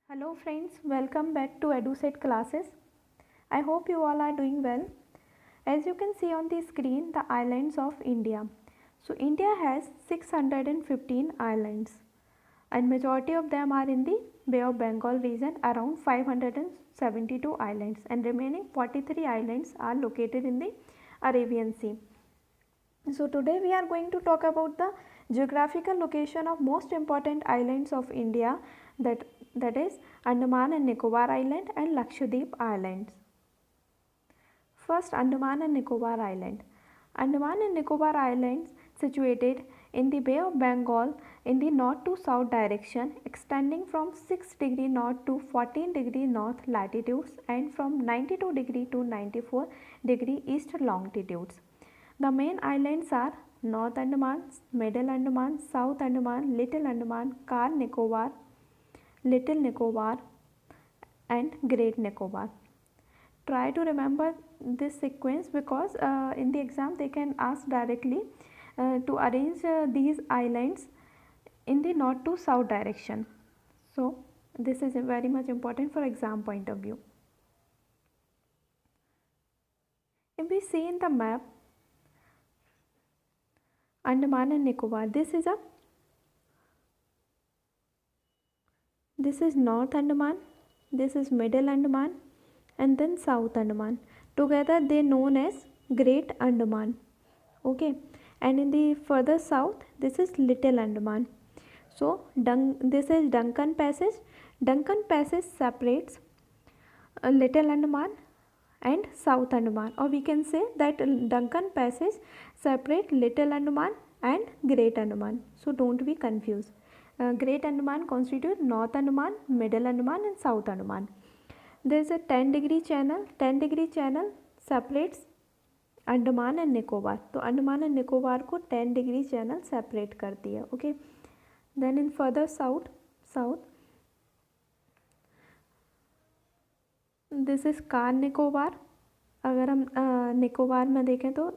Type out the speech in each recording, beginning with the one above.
Hello friends, welcome back to EduSet classes. I hope you all are doing well. As you can see on the screen, the islands of India. So India has 615 islands and majority of them are in the Bay of Bengal region, around 572 islands, and remaining 43 islands are located in the Arabian Sea. So today we are going to talk about the geographical location of most important islands of India, that is Andaman and Nicobar Island and Lakshadweep Islands. First, Andaman and Nicobar Island. Andaman and Nicobar Islands situated in the Bay of Bengal in the north to south direction, extending from 6° north to 14° north latitudes and from 92° to 94° east longitudes. The main islands are North Andaman, Middle Andaman, South Andaman, Little Andaman, Car Nicobar, Little Nicobar and Great Nicobar. Try to remember this sequence because in the exam they can ask directly to arrange these islands in the north to south direction. So this is very much important for exam point of view. If we see in the map, Andaman and Nicobar, this is North Andaman, this is Middle Andaman and then South Andaman. Together they known as Great Andaman. Okay, and in the further south this is Little Andaman. So this is Duncan Passage. Duncan Passage separates Little Andaman and South Andaman, or we can say that Duncan Passage separate Little Andaman and Great Andaman. So don't be confused. Great Andaman constitute North Andaman, Middle Andaman and South Andaman. There is a 10-degree channel. 10-degree channel separates Andaman and Nicobar. तो Andaman and Nicobar को 10-degree channel separate करती है. Okay, then in further south this is Car Nicobar. अगर हम निकोबार में देखें तो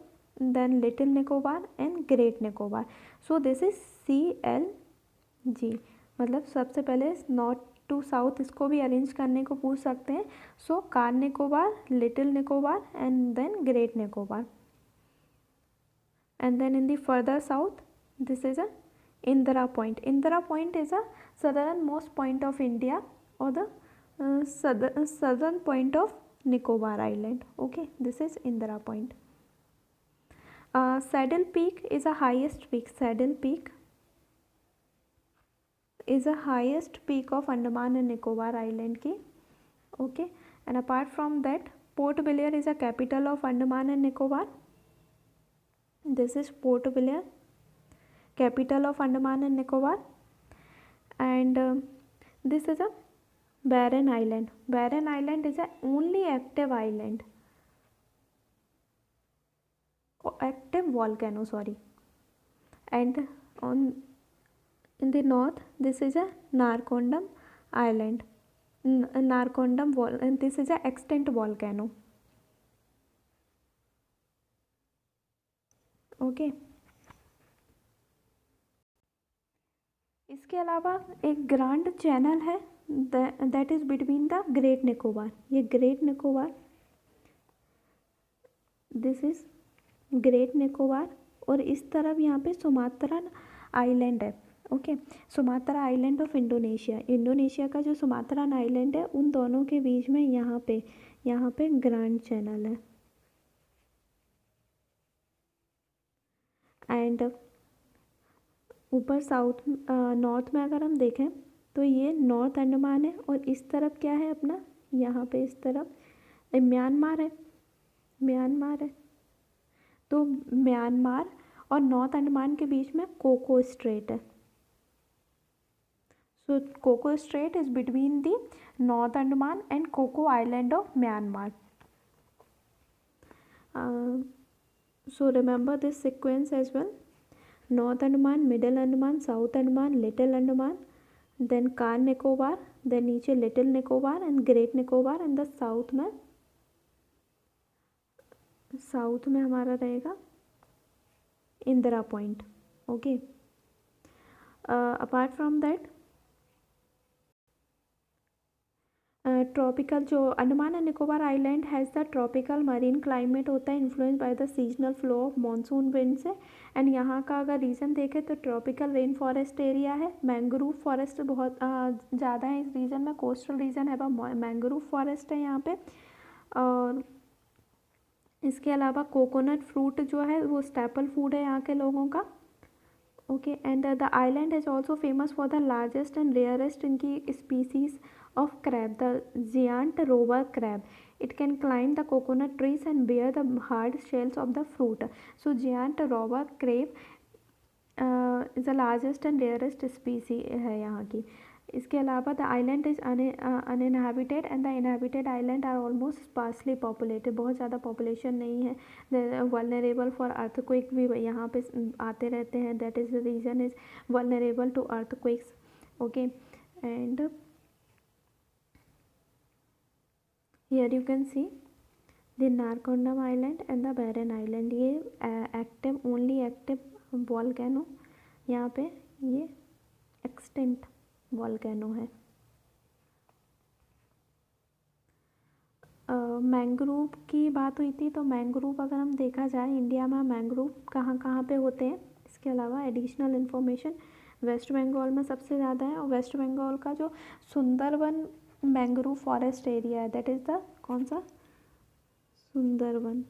then Little Nicobar and Great Nicobar. So this is CLG. मतलब सबसे पहले नॉर्थ टू साउथ इसको भी अरेंज करने को पूछ सकते हैं. So Car Nicobar, Little Nicobar and then Great Nicobar. And then in the further south this is a Indira Point. Indira Point is a southern most point of India और the southern point of Nicobar Island. Okay, this is Indira Point. Saddle Peak is a highest peak. Saddle Peak is a highest peak of Andaman and Nicobar Island ki. Okay, and apart from that, Port Blair is a capital of Andaman and Nicobar. This is Port Blair, capital of Andaman and Nicobar. And this is a barren island. Barren island is a only active island, active volcano, sorry. And in the north this is a Narcondam island. And this is a extinct volcano. Okay, इसके अलावा एक grand channel है that is between the Great Nicobar. ये Great Nicobar, this is Great Nicobar और इस तरफ यहाँ पे सुमात्रा आइलैंड है. Okay, Sumatra island of Indonesia. Indonesia का जो सुमात्रा आइलैंड है उन दोनों के बीच में यहाँ पे ग्रैंड चैनल है. एंड ऊपर नॉर्थ में अगर हम देखें तो ये नॉर्थ अंडमान है और इस तरफ क्या है अपना, यहाँ पे इस तरफ म्यांमार है. तो म्यांमार और नॉर्थ अंडमान के बीच में कोको स्ट्रेट है. So Coco strait is between the north Andaman and Coco island of Myanmar. So remember this sequence as well. North Andaman, Middle Andaman, South Andaman, Little Andaman, then Car Nicobar, then नीचे Little Nicobar and Great Nicobar, and the south में हमारा रहेगा Indira Point. Okay, apart from that tropical जो Andaman and Nicobar island has the tropical marine climate होता है influence by the seasonal flow of monsoon wind से। And यहाँ का अगर रीजन देखें तो ट्रॉपिकल रेन फॉरेस्ट एरिया है, मैंग्रोव फॉरेस्ट बहुत ज़्यादा है इस रीजन में, कोस्टल रीजन है वह मैंग्रोव फॉरेस्ट है यहाँ पे। और इसके अलावा कोकोनट फ्रूट जो है वो स्टेपल फूड है यहाँ के लोगों का। Okay, and the island is also famous for the largest and rarest इनकी species of crab, the giant rover crab. It can climb the coconut trees and bear the hard shells of the fruit. So giant rover crab is the largest and rarest species है यहाँ की। इसके अलावा the island is uninhabited and the inhabited island are almost sparsely populated, बहुत ज़्यादा population नहीं है। Vulnerable for earthquake भी यहाँ पे आते रहते हैं, that is the region is vulnerable to earthquakes. Okay, and here you can see the Narcondam Island and the Barren Island. ये एक्टिव ओनली एक्टिव वॉल्केनो, यहाँ पे ये एक्सटिंक्ट वॉल्केनो है। मैंग्रोव की बात हुई थी, तो मैंग्रोव अगर हम देखा जाए इंडिया में मैंग्रोव कहाँ कहाँ पे होते हैं, इसके अलावा एडिशनल इन्फॉर्मेशन वेस्ट बंगाल में सबसे ज़्यादा है। और वेस्ट बंगाल का जो सुंदरवन मैंग्रोव फॉरेस्ट एरिया है दैट इज़ द कौन सा सुंदरवन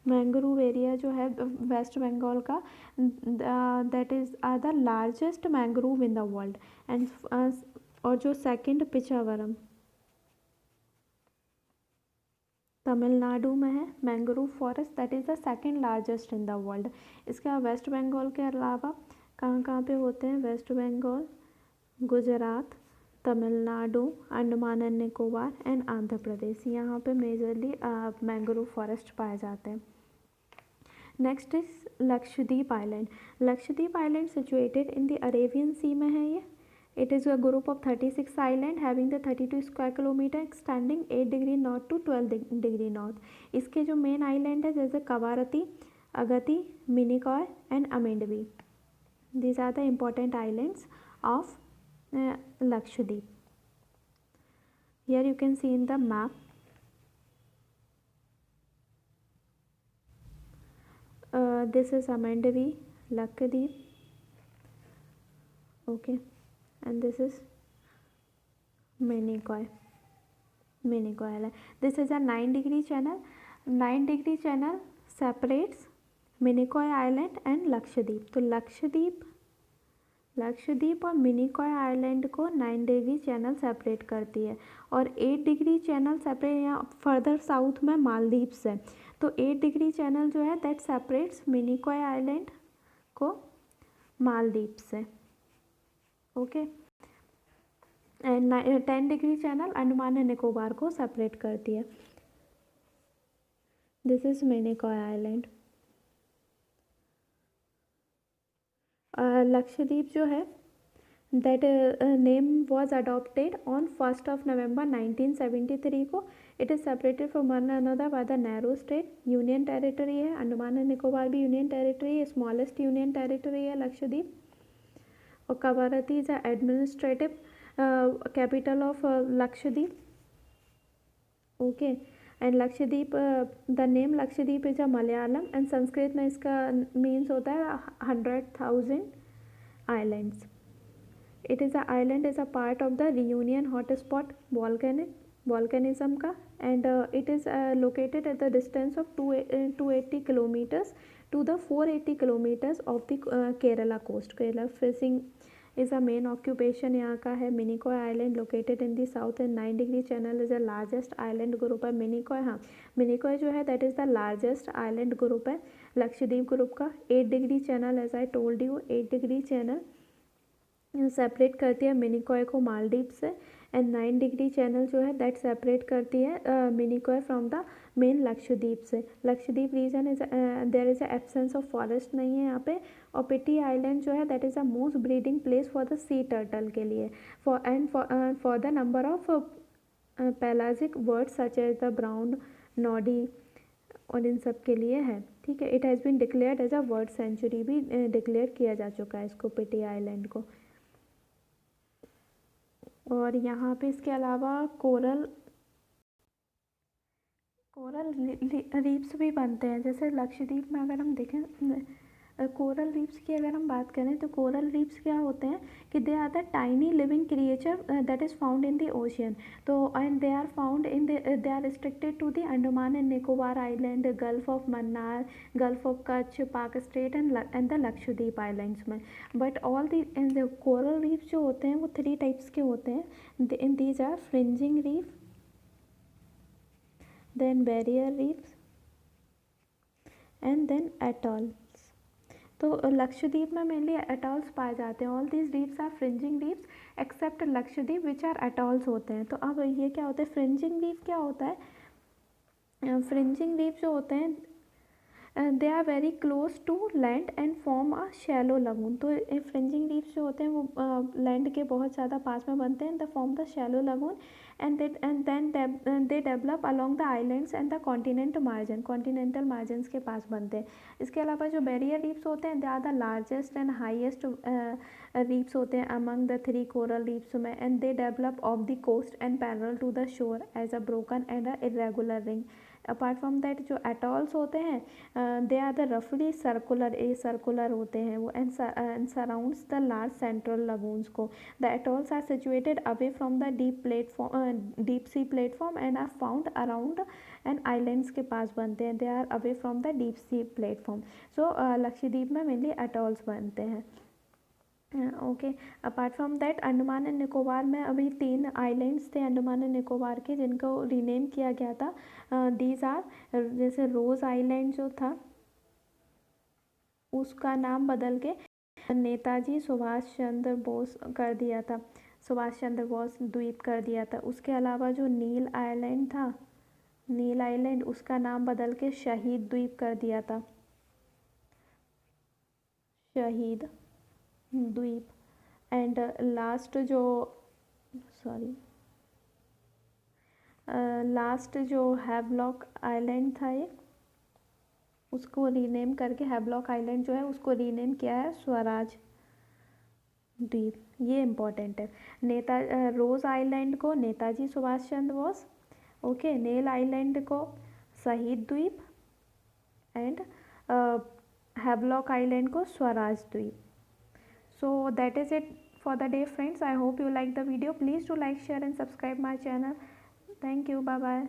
मैंग्रोव एरिया जो है वेस्ट बंगाल का, that is are the largest mangrove in the world. And और जो सेकंड पिचावरम तमिलनाडु में है mangrove forest, that is the second largest in the world. इसके वेस्ट बंगाल के अलावा कहाँ कहाँ पे होते हैं, West Bengal, Gujarat, Tamil Nadu, Andaman and Nicobar and Andhra Pradesh, यहाँ पे मेजरली मैंग्रोव फॉरेस्ट पाए जाते हैं। Next is Lakshadweep island. Lakshadweep island situated in the Arabian सी में है ये। It is a group of 36 island having the 32 square kilometre extending 8 degree north to 12 degree north. इसके जो मेन आइलैंड है जैसे Kavaratti, Agatti, Minicoy and Amindivi, these are the important islands of Lakshadweep. Here you can see in the map this is Amandavi, Lakshadweep, okay, and this is Minicoy Island. This is a 9-degree channel. 9-degree channel separates Minicoy Island and Lakshadweep. तो लक्षद्वीप और Minicoy island को 9 degree channel separate करती है, और 8 degree channel separate यहाँ further south में मालदीव्स है। तो 8 डिग्री चैनल जो है दैट सेपरेट्स मिनिकॉय आइलैंड को मालदीव से। Okay, and 10 degree channel Andaman and Nicobar को सेपरेट करती है। This is Minicoy island. Lakshadweep जो है that name was adopted on 1 नवंबर 1973 को। It is separated from one another by the narrow state. Union territory है, अंडमान एंड निकोबार भी यूनियन टेरिटरी है, स्मॉलेस्ट यूनियन टेरिटरी है लक्षद्वीप। और Kavaratti is administrative capital of Lakshadweep. Okay, and Lakshadweep the name Lakshadweep is a Malayalam and Sanskrit में इसका means होता है 100,000 islands. It is a island is a part of the Reunion hotspot volcanism का, and it is located at the distance of 280 kilometres to the 480 kilometres of the Kerala coast. Kerala fishing is a main occupation यहाँ का है। Minicoy island located in the south end 9 degree channel is the largest island group है। मिनिकॉय, हाँ मिनिकॉय जो है that is the largest island group है Lakshadweep group का। 8 degree channel as I told you, 8 degree channel separate करती है मिनिकॉय को मालदीव से, एंड 9 डिग्री चैनल जो है दैट सेपरेट करती है Minicoy from the main Lakshadweep से। Lakshadweep region is there is a absence of forest नहीं है यहाँ पे। और पिटी आइलैंड जो है that is a most breeding place for the sea turtle के लिए, for the number of pelagic birds such as the brown noddy और इन सब के लिए है। ठीक है, it has been declared as a world sanctuary भी डिक्लेयर किया जा चुका है इसको, पिटी आइलैंड को। और यहाँ पे इसके अलावा कोरल रीफ्स भी बनते हैं। जैसे लक्षद्वीप में अगर हम देखें कोरल रीफ्स की अगर हम बात करें तो कोरल रीफ्स क्या होते हैं कि they are the tiny living creature that is found in the ocean. तो and they are found in they are restricted to the Andaman and Nicobar island, gulf of Mannar, gulf of Kutch, Palk strait and the Lakshadweep islands में। But all the coral reefs जो होते हैं वो 3 types के होते हैं। These are fringing reef, then barrier reefs and then atolls। तो लक्षद्वीप में मेनली एटॉल्स पाए जाते हैं। All these reefs are fringing reefs except Lakshadweep which are atolls होते हैं। तो अब ये क्या होता है, फ्रिंजिंग रीफ क्या होता है? फ्रिंजिंग रीफ जो होते हैं they are very close to land and form a shallow lagoon. तो फ्रिंजिंग रीफ्स जो होते हैं वो लैंड के बहुत ज़्यादा पास में बनते हैं, the form the shallow lagoon and they develop along the islands and the continental margins के पास बनते हैं। इसके अलावा जो बैरियर रीफ्स होते हैं they are the largest and highest reefs होते हैं अमंग द 3 कोरल रीफ्स में, and they develop off the coast and parallel to the shore as a broken and a irregular ring. Apart from that जो atolls होते हैं they are the रफली circular होते हैं वो and surrounds the large central lagoons को। The atolls are situated away from the deep sea platform and are found around and islands के पास बनते हैं। They are away from the deep sea platform. So Lakshadweep में mainly atolls बनते हैं। Okay, apart from that Andaman and Nicobar में अभी 3 islands थे अंडमान एंड निकोबार के जिनको रीनेम किया गया था। दीज आर, जैसे रोज़ आइलैंड जो था उसका नाम बदल के नेताजी सुभाष चंद्र बोस कर दिया था, सुभाष चंद्र बोस द्वीप कर दिया था। उसके अलावा जो नील आइलैंड था, नील आइलैंड उसका नाम बदल के शहीद द्वीप कर दिया था, शहीद द्वीप। एंड लास्ट जो सॉरी लास्ट जो हैवलॉक आइलैंड था एक, उसको रीनेम करके हैवलॉक आइलैंड जो है उसको रीनेम किया है स्वराज द्वीप। ये इम्पोर्टेंट है। रोज़ आइलैंड को नेताजी सुभाष चंद्र बोस, ओके, नील आइलैंड को शहीद द्वीप एंड हैवलॉक आइलैंड को स्वराज द्वीप। So that is it for the day friends. I hope you like the video. Please do like, share and subscribe my channel. Thank you. Bye bye.